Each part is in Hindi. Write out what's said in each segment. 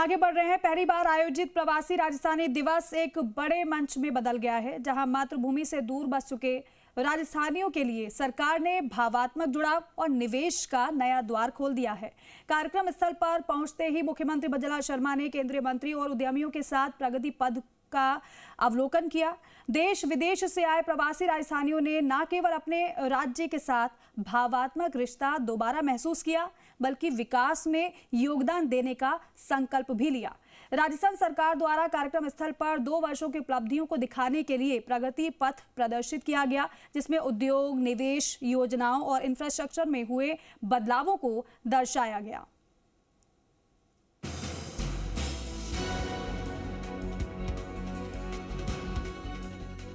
आगे बढ़ रहे हैं। पहली बार आयोजित प्रवासी राजस्थानी दिवस एक बड़े मंच में बदल गया है, जहां मातृभूमि से दूर बस चुके राजस्थानियों के लिए सरकार ने भावात्मक जुड़ाव और निवेश का नया द्वार खोल दिया है। कार्यक्रम स्थल पर पहुंचते ही मुख्यमंत्री बजला शर्मा ने केंद्रीय मंत्री और उद्यमियों के साथ प्रगति पथ का अवलोकन किया। देश विदेश से आए प्रवासी राजस्थानियों ने न केवल अपने राज्य के साथ भावात्मक रिश्ता दोबारा महसूस किया, बल्कि विकास में योगदान देने का संकल्प भी लिया। राजस्थान सरकार द्वारा कार्यक्रम स्थल पर 2 वर्षों की उपलब्धियों को दिखाने के लिए प्रगति पथ प्रदर्शित किया गया, जिसमें उद्योग, निवेश, योजनाओं और इंफ्रास्ट्रक्चर में हुए बदलावों को दर्शाया गया।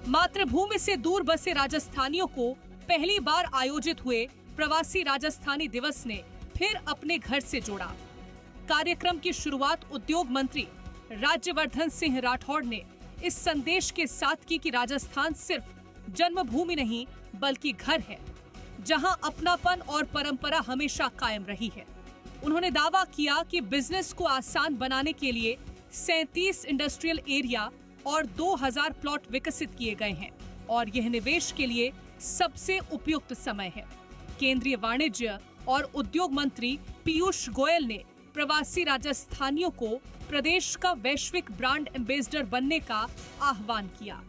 मातृभूमि से दूर बसे राजस्थानियों को पहली बार आयोजित हुए प्रवासी राजस्थानी दिवस ने फिर अपने घर से जोड़ा। कार्यक्रम की शुरुआत उद्योग मंत्री राज्यवर्धन सिंह राठौड़ ने इस संदेश के साथ की कि राजस्थान सिर्फ जन्मभूमि नहीं बल्कि घर है, जहां अपनापन और परंपरा हमेशा कायम रही है। उन्होंने दावा किया कि बिजनेस को आसान बनाने के लिए 37 इंडस्ट्रियल एरिया और 2000 प्लॉट विकसित किए गए हैं और यह निवेश के लिए सबसे उपयुक्त समय है। केंद्रीय वाणिज्य और उद्योग मंत्री पीयूष गोयल ने प्रवासी राजस्थानियों को प्रदेश का वैश्विक ब्रांड एम्बेसडर बनने का आह्वान किया।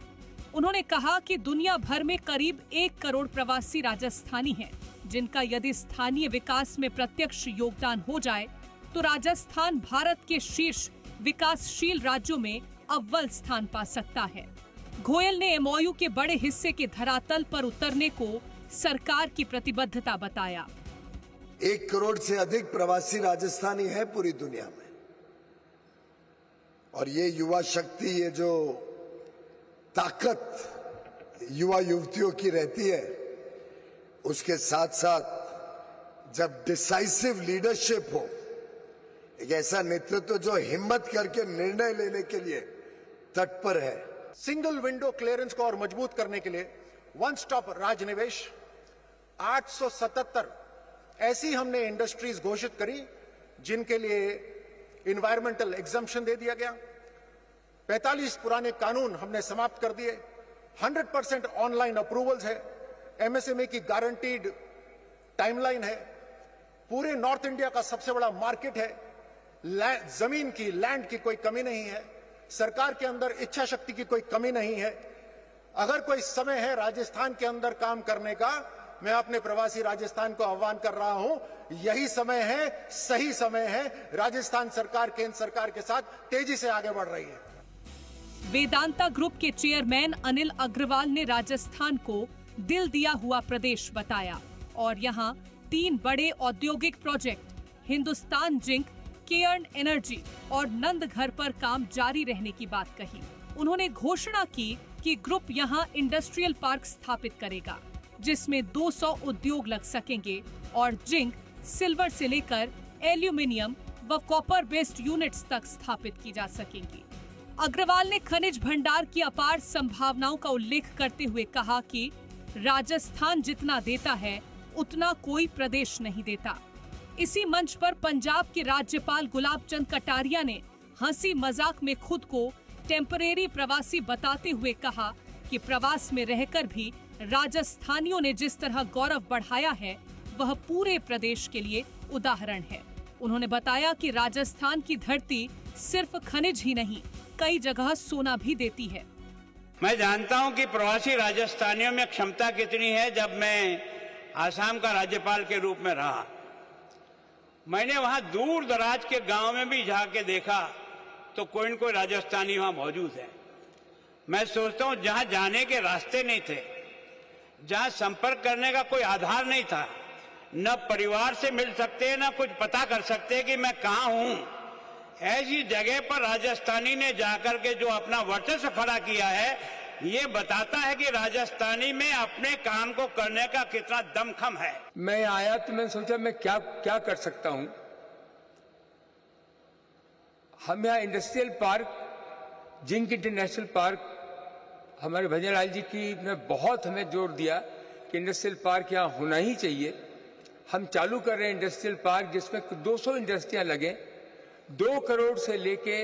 उन्होंने कहा कि दुनिया भर में करीब 1 करोड़ प्रवासी राजस्थानी हैं, जिनका यदि स्थानीय विकास में प्रत्यक्ष योगदान हो जाए तो राजस्थान भारत के शीर्ष विकासशील राज्यों में अव्वल स्थान पा सकता है। गोयल ने एमओयू के बड़े हिस्से के धरातल पर उतरने को सरकार की प्रतिबद्धता बताया। 1 करोड़ से अधिक प्रवासी राजस्थानी है पूरी दुनिया में, और ये युवा शक्ति, ये जो ताकत युवा युवतियों की रहती है, उसके साथ साथ जब डिसाइसिव लीडरशिप हो, एक ऐसा नेतृत्व जो हिम्मत करके निर्णय लेने के लिए तत्पर है। सिंगल विंडो क्लियरेंस को और मजबूत करने के लिए वन स्टॉप राजनिवेश 877 ऐसी हमने इंडस्ट्रीज घोषित करी जिनके लिए इन्वायरमेंटल एग्जम्पशन दे दिया गया। 45 पुराने कानून हमने समाप्त कर दिए। 100% ऑनलाइन अप्रूवल्स है। एमएसएमई की गारंटीड टाइमलाइन है। पूरे नॉर्थ इंडिया का सबसे बड़ा मार्केट है। जमीन की, लैंड की कोई कमी नहीं है। सरकार के अंदर इच्छा शक्ति की कोई कमी नहीं है। अगर कोई समय है राजस्थान के अंदर काम करने का, मैं अपने प्रवासी राजस्थान को आह्वान कर रहा हूं, यही समय है, सही समय है। राजस्थान सरकार केंद्र सरकार के साथ तेजी से आगे बढ़ रही है। वेदांता ग्रुप के चेयरमैन अनिल अग्रवाल ने राजस्थान को दिल दिया हुआ प्रदेश बताया और यहां 3 बड़े औद्योगिक project Hindustan zinc, Cairn energy और नंदघर पर काम जारी रहने की बात कही। उन्होंने घोषणा की कि ग्रुप यहां इंडस्ट्रियल पार्क स्थापित करेगा, जिसमें 200 उद्योग लग सकेंगे और जिंक, सिल्वर से लेकर एल्यूमिनियम व कॉपर बेस्ड यूनिट्स तक स्थापित की जा सकेंगी। अग्रवाल ने खनिज भंडार की अपार संभावनाओं का उल्लेख करते हुए कहा कि राजस्थान जितना देता है उतना कोई प्रदेश नहीं देता। इसी मंच पर पंजाब के राज्यपाल गुलाब चंद कटारिया ने हंसी मजाक में खुद को टेम्परेरी प्रवासी बताते हुए कहा कि प्रवास में रहकर भी राजस्थानियों ने जिस तरह गौरव बढ़ाया है वह पूरे प्रदेश के लिए उदाहरण है। उन्होंने बताया कि राजस्थान की धरती सिर्फ खनिज ही नहीं, कई जगह सोना भी देती है। मैं जानता हूं कि प्रवासी राजस्थानियों में क्षमता कितनी है। जब मैं आसाम का राज्यपाल के रूप में रहा, मैंने वहां दूर दराज के गांव में भी जाके देखा तो कोई न कोई राजस्थानी वहां मौजूद है। मैं सोचता हूं जहां जाने के रास्ते नहीं थे, जहां संपर्क करने का कोई आधार नहीं था, न परिवार से मिल सकते न कुछ पता कर सकते कि मैं कहां हूं, ऐसी जगह पर राजस्थानी ने जाकर के जो अपना वर्चस्व खड़ा किया है, ये बताता है कि राजस्थानी में अपने काम को करने का कितना दमखम है। मैं आया तो मैं सोचा मैं क्या कर सकता हूं। हम यहाँ industrial park, zinc international park, हमारे भजन लाल जी की ने बहुत हमें जोर दिया कि इंडस्ट्रियल पार्क यहाँ होना ही चाहिए। हम चालू कर रहे हैं इंडस्ट्रियल पार्क जिसमें 200 इंडस्ट्रियां लगे 2 करोड़ से लेके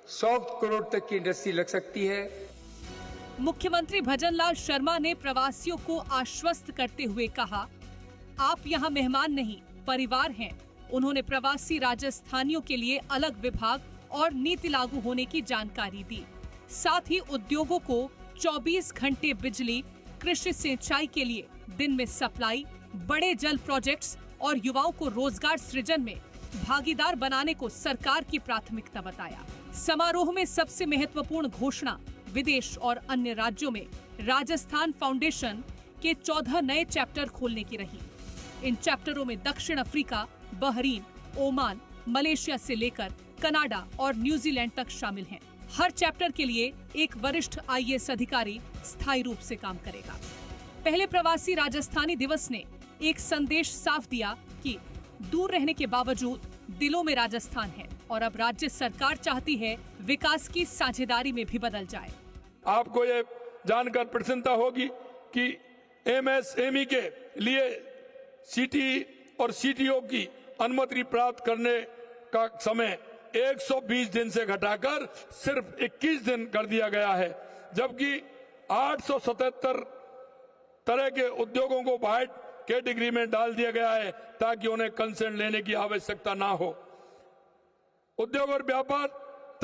100 करोड़ तक की इंडस्ट्री लग सकती है। मुख्यमंत्री भजनलाल शर्मा ने प्रवासियों को आश्वस्त करते हुए कहा, आप यहाँ मेहमान नहीं, परिवार हैं। उन्होंने प्रवासी राजस्थानियों के लिए अलग विभाग और नीति लागू होने की जानकारी दी। साथ ही उद्योगों को 24 घंटे बिजली, कृषि सिंचाई के लिए दिन में सप्लाई, बड़े जल प्रोजेक्ट्स और युवाओं को रोजगार सृजन में भागीदार बनाने को सरकार की प्राथमिकता बताया। समारोह में सबसे महत्वपूर्ण घोषणा विदेश और अन्य राज्यों में राजस्थान फाउंडेशन के 14 नए चैप्टर खोलने की रही। इन चैप्टरों में दक्षिण अफ्रीका, बहरीन, ओमान, मलेशिया से लेकर कनाडा और न्यूजीलैंड तक शामिल हैं। हर चैप्टर के लिए एक वरिष्ठ IAS अधिकारी स्थायी रूप से काम करेगा। पहले प्रवासी राजस्थानी दिवस ने एक संदेश साफ दिया कि दूर रहने के बावजूद दिलों में राजस्थान है और अब राज्य सरकार चाहती है विकास की साझेदारी में भी बदल जाए। आपको ये जानकर प्रसन्नता होगी कि MSME के लिए CT और CTO की अनुमति प्राप्त करने का समय 120 दिन से घटाकर सिर्फ 21 दिन कर दिया गया है, जबकि 877 तरह के उद्योगों को वाइट कैटेगरी में डाल दिया गया है ताकि उन्हें कंसेंट लेने की आवश्यकता ना हो। उद्योग और व्यापार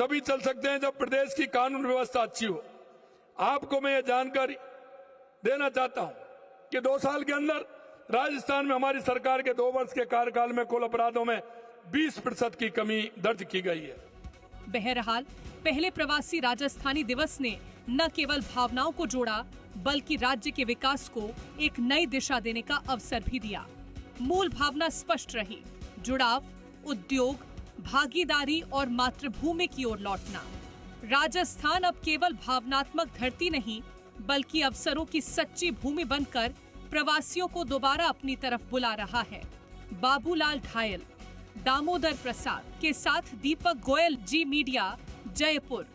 तभी चल सकते हैं जब प्रदेश की कानून व्यवस्था अच्छी हो। आपको मैं ये जानकारी देना चाहता हूं कि 2 साल के अंदर राजस्थान में हमारी सरकार के 2 वर्ष के कार्यकाल में कुल अपराधों में 20% की कमी दर्ज की गई है। बहरहाल पहले प्रवासी राजस्थानी दिवस ने न केवल भावनाओं को जोड़ा बल्कि राज्य के विकास को एक नई दिशा देने का अवसर भी दिया। मूल भावना स्पष्ट रही, जुड़ाव, उद्योग, भागीदारी और मातृभूमि की ओर लौटना। राजस्थान अब केवल भावनात्मक धरती नहीं बल्कि अवसरों की सच्ची भूमि बनकर प्रवासियों को दोबारा अपनी तरफ बुला रहा है। बाबूलाल ढायल, दामोदर प्रसाद के साथ दीपक गोयल, जी मीडिया, जयपुर।